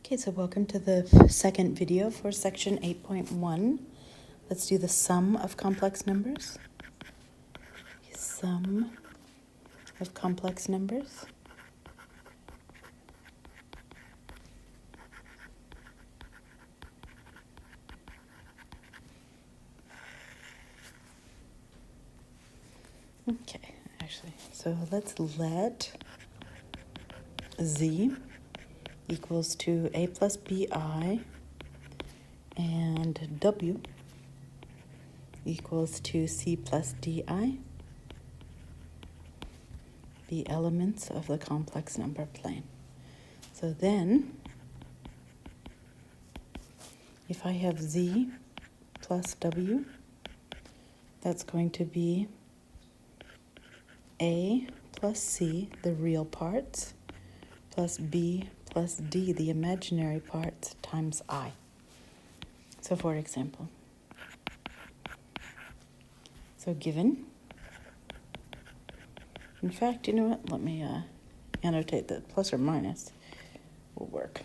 Okay, so welcome to the second video for section 8.1. Let's do the sum of complex numbers. Sum of complex numbers. Okay, actually, so let's let z equals to a plus bi and w equals to c plus di be elements of the complex number plane. So then, if I have z plus w, that's going to be a plus c, the real parts, plus b plus d, the imaginary parts, times I. So for example, so given, in fact, you know what, let me annotate that plus or minus will work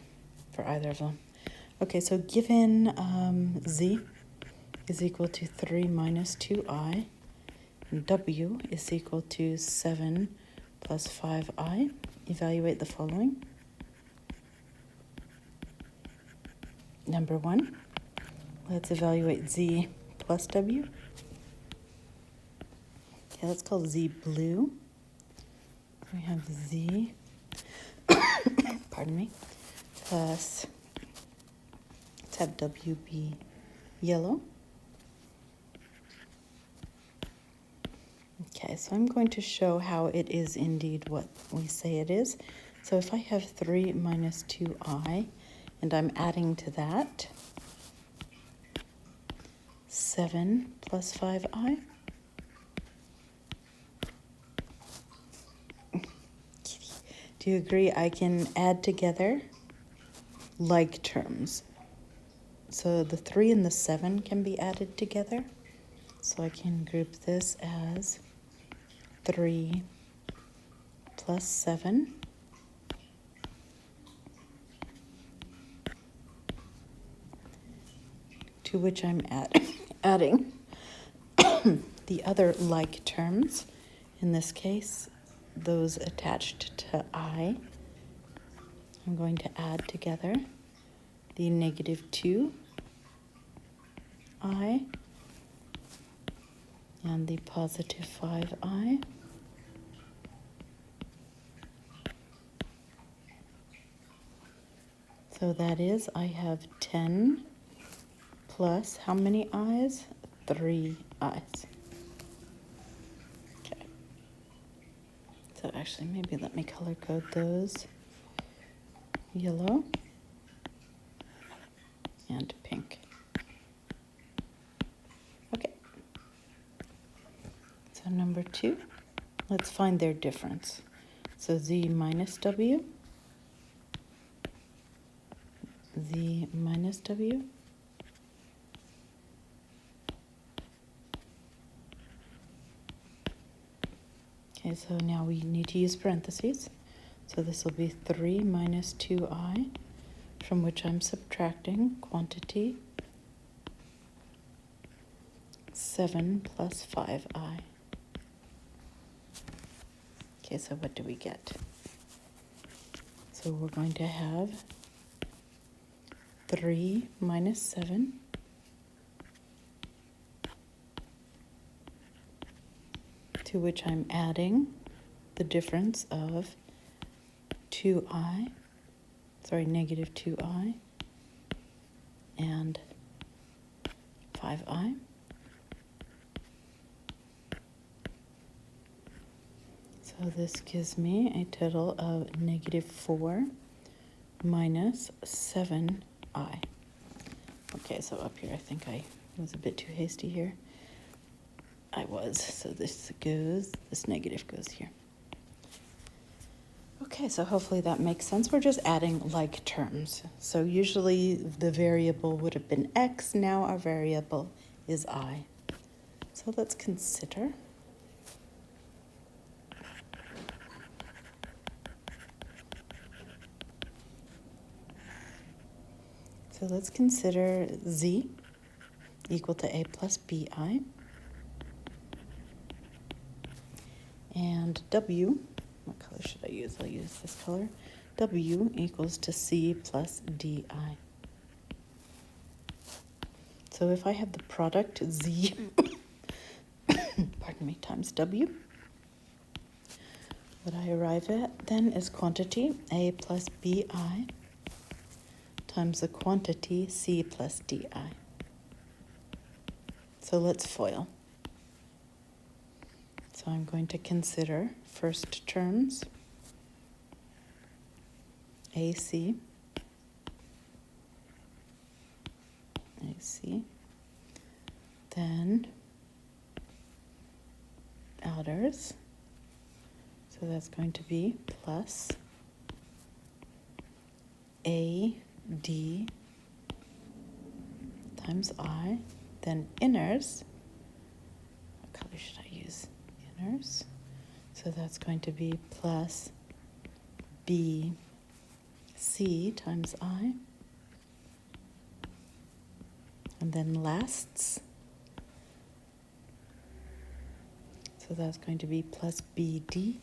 for either of them. Okay, so given z is equal to 3 minus 2i, and w is equal to 7 plus 5i, evaluate the following. Number one, let's evaluate z plus w. Okay, let's call z blue. We have z, pardon me, plus, let's have w be yellow. Okay, so I'm going to show how it is indeed what we say it is. So if I have 3 minus 2i, and I'm adding to that 7 plus 5i. Do you agree I can add together like terms? So the 3 and the 7 can be added together. So I can group this as 3 plus 7 to which I'm adding the other like terms. In this case, those attached to I. I'm going to add together the negative 2i and the positive 5i. So that is, I have 10 plus how many i's? 3 i's. Okay. So actually, maybe let me color code those. Yellow and pink. Okay. So number 2, let's find their difference. So z minus w, z minus w, okay, so now we need to use parentheses. So this will be 3 minus 2i, from which I'm subtracting quantity 7 plus 5i. Okay, so what do we get? So we're going to have 3 minus 7 to which I'm adding the difference of negative 2i and 5i. So this gives me a total of negative 4 minus 7i. Okay, so up here I think I was a bit too hasty here. I was, so this negative goes here. Okay, so hopefully that makes sense. We're just adding like terms. So usually the variable would have been x, now our variable is I. So let's consider. so let's consider Z equal to A plus BI. And W, what color should I use? I'll use this color. W equals to C plus DI. So if I have the product Z, pardon me, times W, what I arrive at then is quantity A plus BI times the quantity C plus DI. So let's FOIL. So I'm going to consider first terms, AC, then outers, so that's going to be plus AD times I, then inners, what color should I use? Inners, so that's going to be plus BC times I, and then lasts, so that's going to be plus BD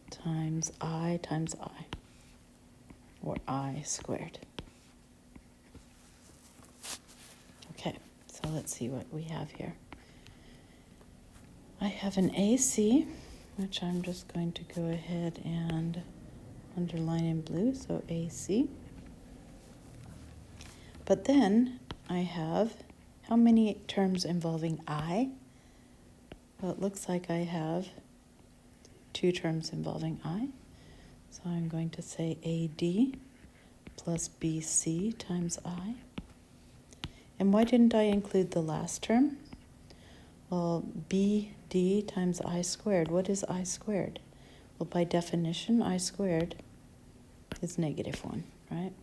times I, or I squared. Okay, so let's see what we have here. I have an AC, which I'm just going to go ahead and underline in blue, so AC. But then I have how many terms involving I? Well, it looks like I have 2 terms involving I. So I'm going to say AD plus BC times I. And why didn't I include the last term? Well, BD times I squared. What is I squared? Well, by definition, I squared is -1, right?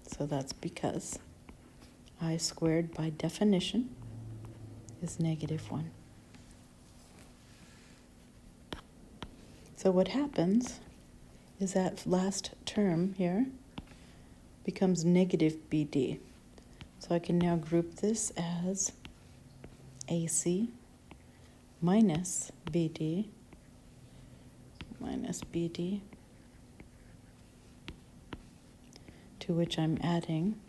So that's because I squared by definition is -1. So what happens is that last term here becomes negative BD. So I can now group this as AC minus BD, to which I'm adding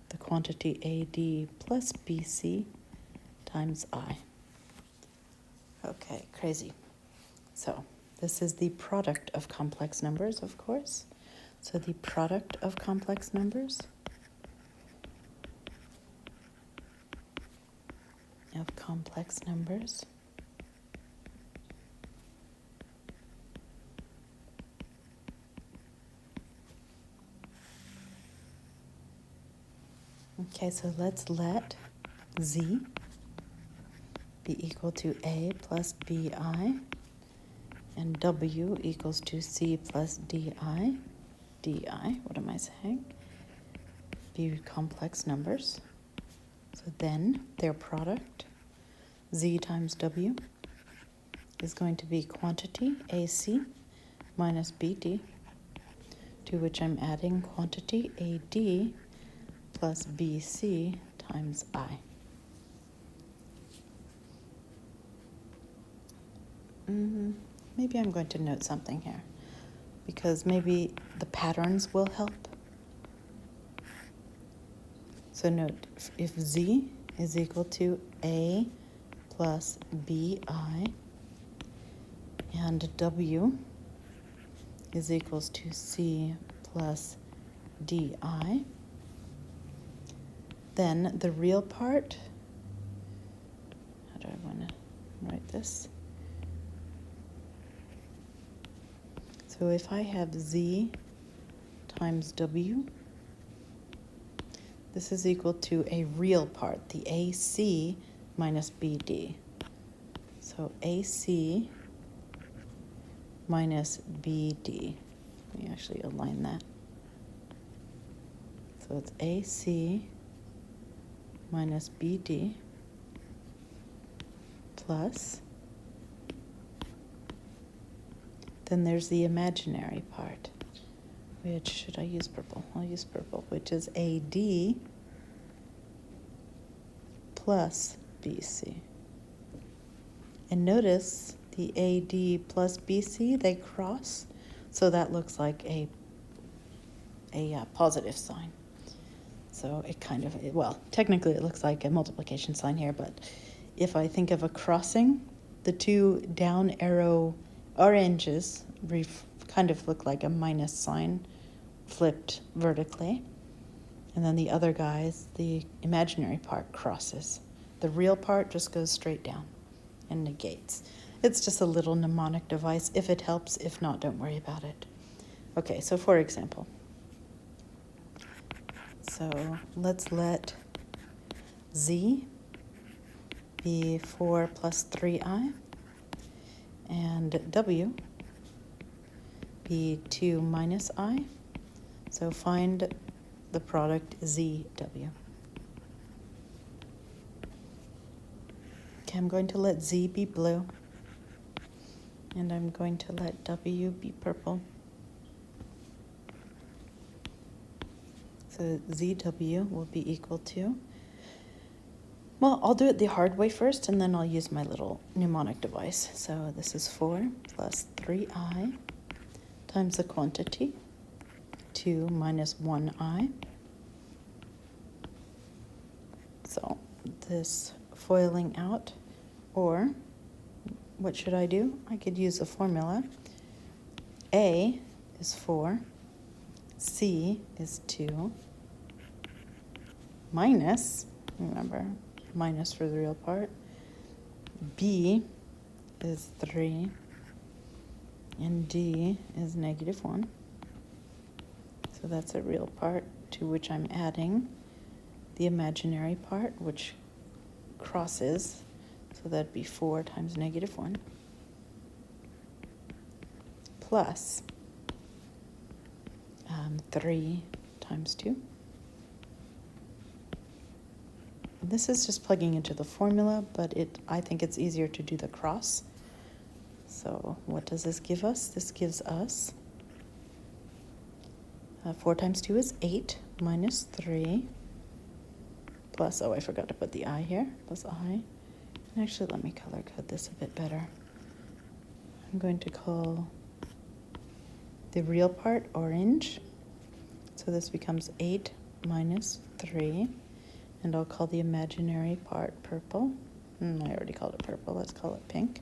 the quantity AD plus BC times I. Okay, crazy. So this is the product of complex numbers, of course. So the product of complex numbers Okay, so let's let Z be equal to A plus BI and W equals to C plus DI. What am I saying? Be complex numbers. So then their product, Z times W, is going to be quantity AC minus BD, to which I'm adding quantity AD plus BC times I. Maybe I'm going to note something here, because maybe the patterns will help. So note, if Z is equal to A plus BI and W is equals to C plus DI, then the real part, how do I want to write this? So if I have Z times W, this is equal to a real part, the AC minus BD. So AC minus BD. Let me actually align that. So it's AC minus BD plus Then there's the imaginary part, which, should I use purple? I'll use purple, which is AD plus BC. And notice the AD plus BC, they cross, so that looks like a positive sign. So it kind of, well, technically it looks like a multiplication sign here, but if I think of a crossing, the two down arrow oranges kind of look like a minus sign flipped vertically. And then the other guys, the imaginary part crosses. The real part just goes straight down and negates. It's just a little mnemonic device if it helps. If not, don't worry about it. Okay, so for example, so let's let Z be 4 plus 3I and W be 2 minus I. So find the product ZW. Okay, I'm going to let Z be blue, and I'm going to let W be purple. So ZW will be equal to, well, I'll do it the hard way first, and then I'll use my little mnemonic device. So this is 4 plus 3I times the quantity, 2 minus 1I. So this foiling out, or what should I do? I could use a formula. A is 4, C is 2, minus, remember, minus for the real part, B is 3, and D is negative 1. So that's a real part to which I'm adding the imaginary part, which crosses, so that'd be 4 times negative 1, plus 3 times 2. This is just plugging into the formula, but I think it's easier to do the cross. So what does this give us? This gives us 4 times 2 is 8, minus 3, plus, oh, I forgot to put the I here, plus I. And actually, let me color code this a bit better. I'm going to call the real part orange. So this becomes 8 minus 3. And I'll call the imaginary part purple. I already called it purple. Let's call it pink.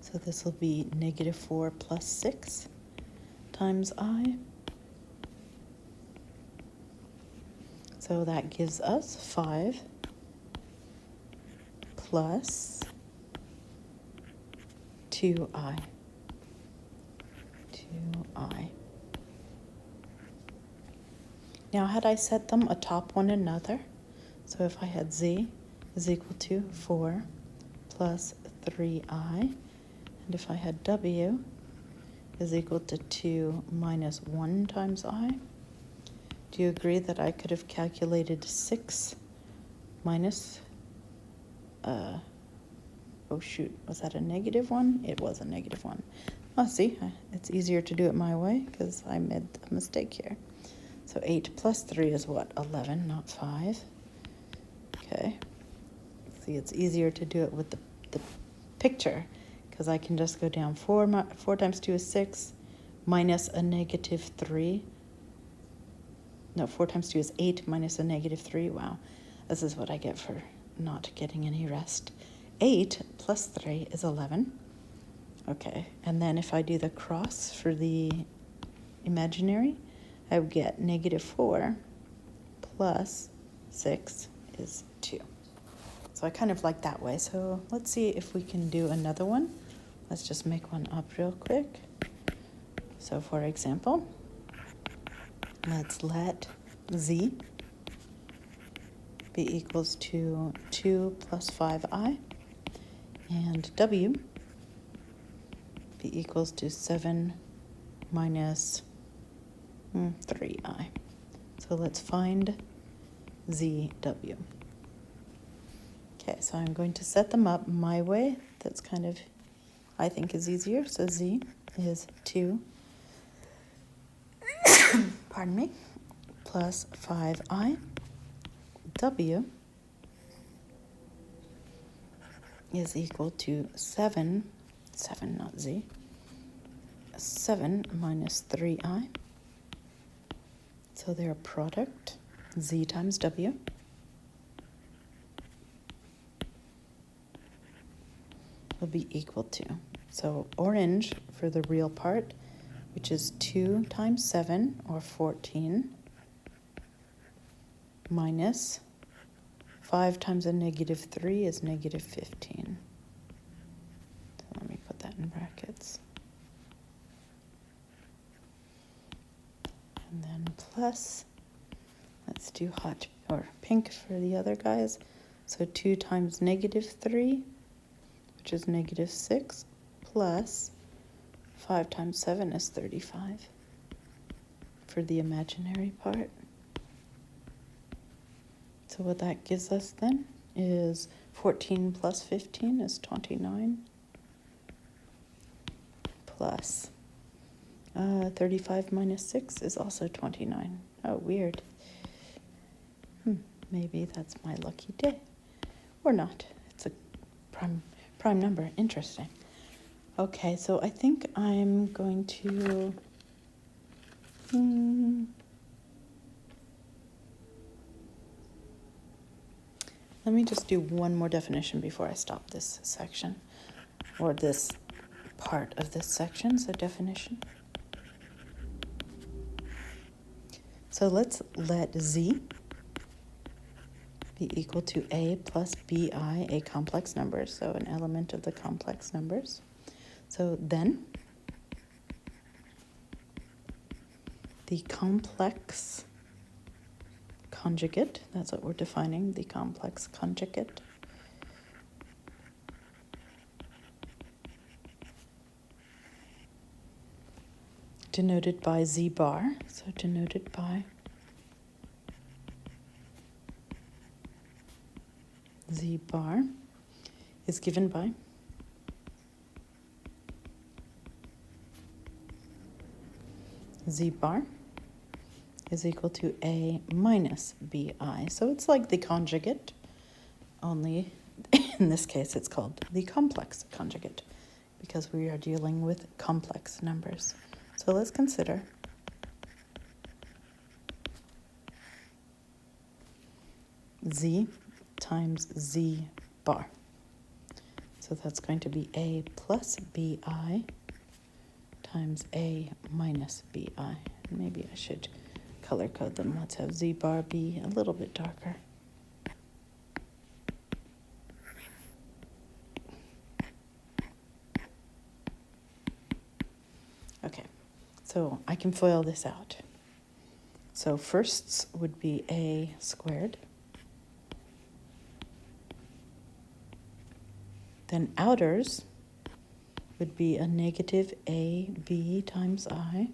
So this will be negative 4 plus 6 times I. So that gives us 5 plus 2I. 2I. Now, had I set them atop one another, so if I had Z is equal to 4 plus 3I, and if I had W is equal to 2 minus 1 times I, do you agree that I could have calculated 6 minus, oh shoot, was that a negative 1? It was a negative 1. Oh, see, it's easier to do it my way because I made a mistake here. So 8 plus 3 is what? 11, not 5. Okay. See, it's easier to do it with the picture because I can just go down 4 times 2 is 6 minus a negative 3. No, 4 times 2 is 8 minus a negative 3. Wow. This is what I get for not getting any rest. 8 plus 3 is 11. Okay. And then if I do the cross for the imaginary, I would get negative 4 plus 6 is 2. So I kind of like that way. So let's see if we can do another one. Let's just make one up real quick. So for example, let's let Z be equals to 2 plus 5I and W be equals to 7 minus 3I. So let's find ZW. Okay, so I'm going to set them up my way. That's kind of I think is easier. So z is 2, pardon me, plus 5i. W is equal to 7 not z, 7 minus 3i. So their product, z times w, will be equal to, so orange for the real part, which is 2 times 7, or 14, minus 5 times a negative 3 is negative 15. So let me put that in brackets. And then plus, let's do hot or pink for the other guys. So 2 times negative 3, which is negative 6, plus 5 times 7 is 35 for the imaginary part. So what that gives us then is 14 plus 15 is 29, plus 35 minus 6 is also 29. Oh, weird. Maybe that's my lucky day. Or not. It's a prime number. Interesting. Okay, so I think I'm going to... Let me just do one more definition before I stop this section, or this part of this section, so definition. So let's let z be equal to a plus bi, a complex number, so an element of the complex numbers. So then the complex conjugate, that's what we're defining, the complex conjugate, denoted by z bar, so denoted by z bar, is given by z bar is equal to a minus bi. So it's like the conjugate, only in this case it's called the complex conjugate because we are dealing with complex numbers. So let's consider z times z bar. So that's going to be a plus bi times a minus bi. Maybe I should color code them. Let's have z bar be a little bit darker. Okay, so I can FOIL this out. So firsts would be a squared. Then outers would be a negative ab times I.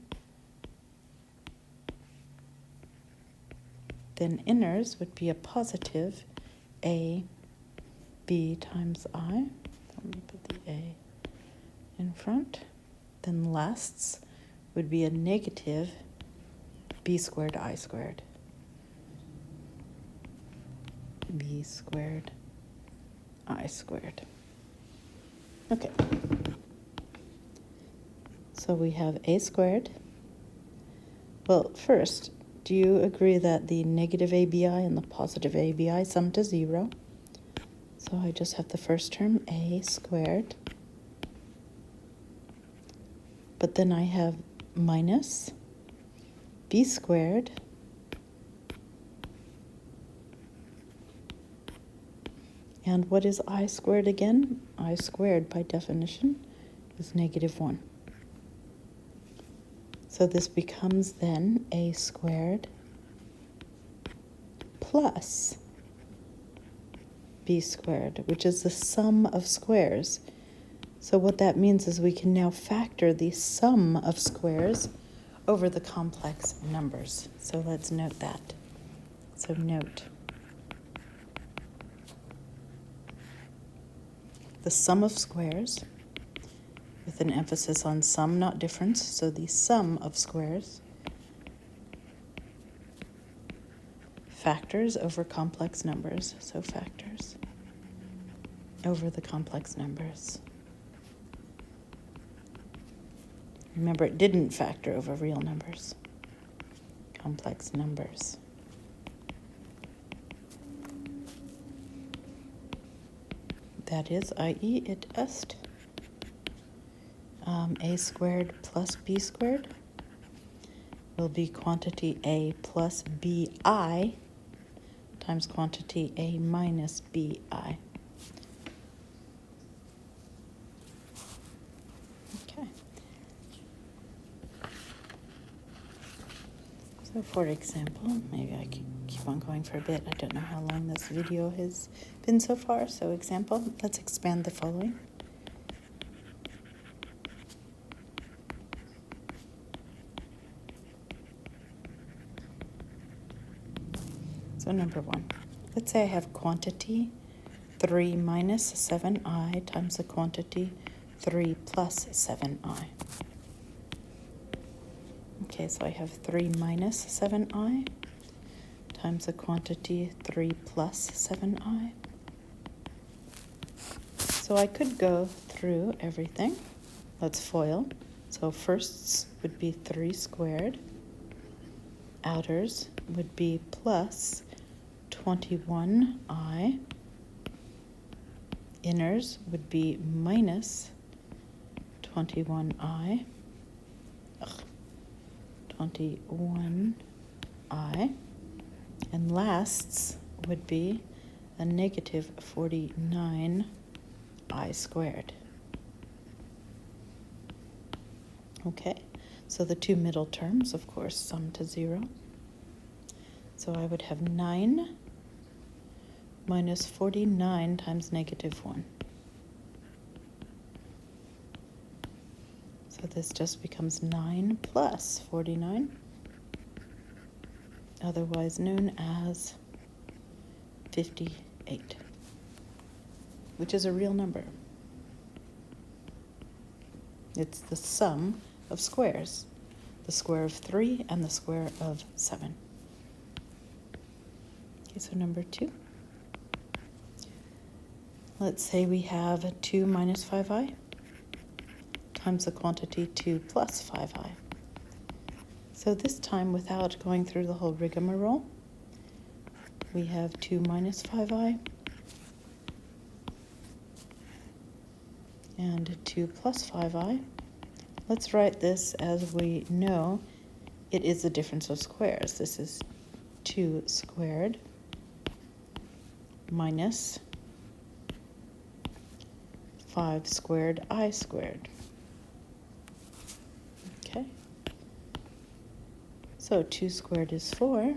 Then inners would be a positive ab times I. Let me put the a in front. Then lasts would be a negative b squared I squared. B squared I squared. Okay. So we have a squared. Well, first, do you agree that the negative abi and the positive abi sum to 0? So I just have the first term, a squared. But then I have minus b squared and what is I squared again? I squared, by definition, is negative 1. So this becomes then a squared plus b squared, which is the sum of squares. So what that means is we can now factor the sum of squares over the complex numbers. So let's note that. So note the sum of squares with an emphasis on sum, not difference. So the sum of squares. Factors over complex numbers. So factors over the complex numbers. Remember, it didn't factor over real numbers. Complex numbers. That is, i.e., it est. A squared plus b squared will be quantity a plus bi times quantity a minus bi. Okay. So for example, maybe I can keep on going for a bit. I don't know how long this video has been so far. So example, let's expand the following. So number one, let's say I have quantity 3 minus 7i times the quantity 3 plus 7i. Okay, so I have 3 minus 7i times the quantity 3 plus 7i. So I could go through everything. Let's FOIL. So firsts would be 3 squared. Outers would be plus 21i. Inners would be minus 21i. 21i. And lasts would be a negative 49i squared. Okay, so the two middle terms, of course, sum to 0. So I would have 9 minus 49 times negative 1. So this just becomes 9 plus 49, otherwise known as 58, which is a real number. It's the sum of squares, the square of 3 and the square of 7. Okay, so number 2. Let's say we have 2 minus 5i times the quantity 2 plus 5i. So this time, without going through the whole rigmarole, we have 2 minus 5i and 2 plus 5i. Let's write this as we know it is the difference of squares. This is 2 squared minus 5 squared I squared. Okay. So 2 squared is 4.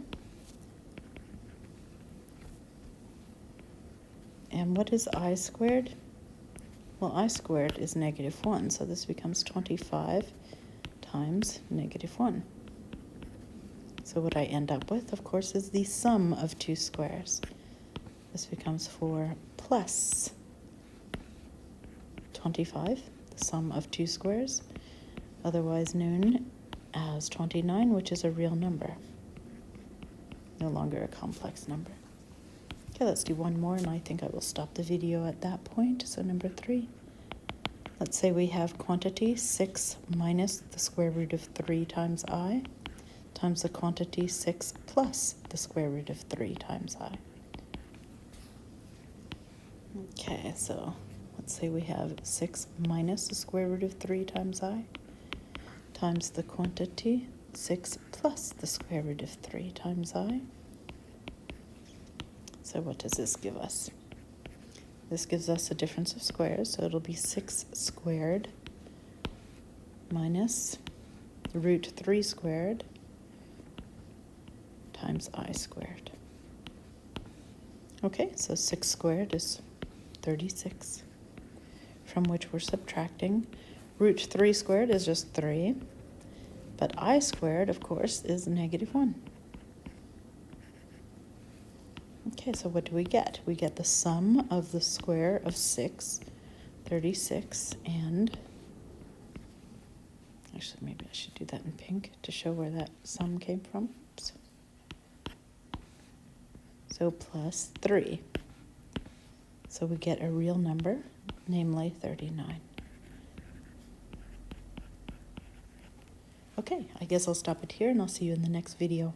And what is I squared? Well, I squared is negative 1, so this becomes 25 times negative 1. So what I end up with, of course, is the sum of 2 squares. This becomes 4 plus 25, the sum of 2 squares, otherwise known as 29, which is a real number, no longer a complex number. Okay, let's do one more, and I think I will stop the video at that point. So number 3, let's say we have quantity 6 minus the square root of 3 times I times the quantity 6 plus the square root of 3 times I. Okay, so let's say we have 6 minus the square root of 3 times I times the quantity 6 plus the square root of 3 times I. So what does this give us? This gives us a difference of squares, so it'll be 6 squared minus root 3 squared times I squared. Okay, so 6 squared is 36, from which we're subtracting. Root 3 squared is just 3, but I squared, of course, is negative 1. Okay, so what do we get? We get the sum of the square of 6, 36, and Actually, maybe I should do that in pink to show where that sum came from. Oops. So plus 3. So we get a real number, namely 39. Okay, I guess I'll stop it here and I'll see you in the next video.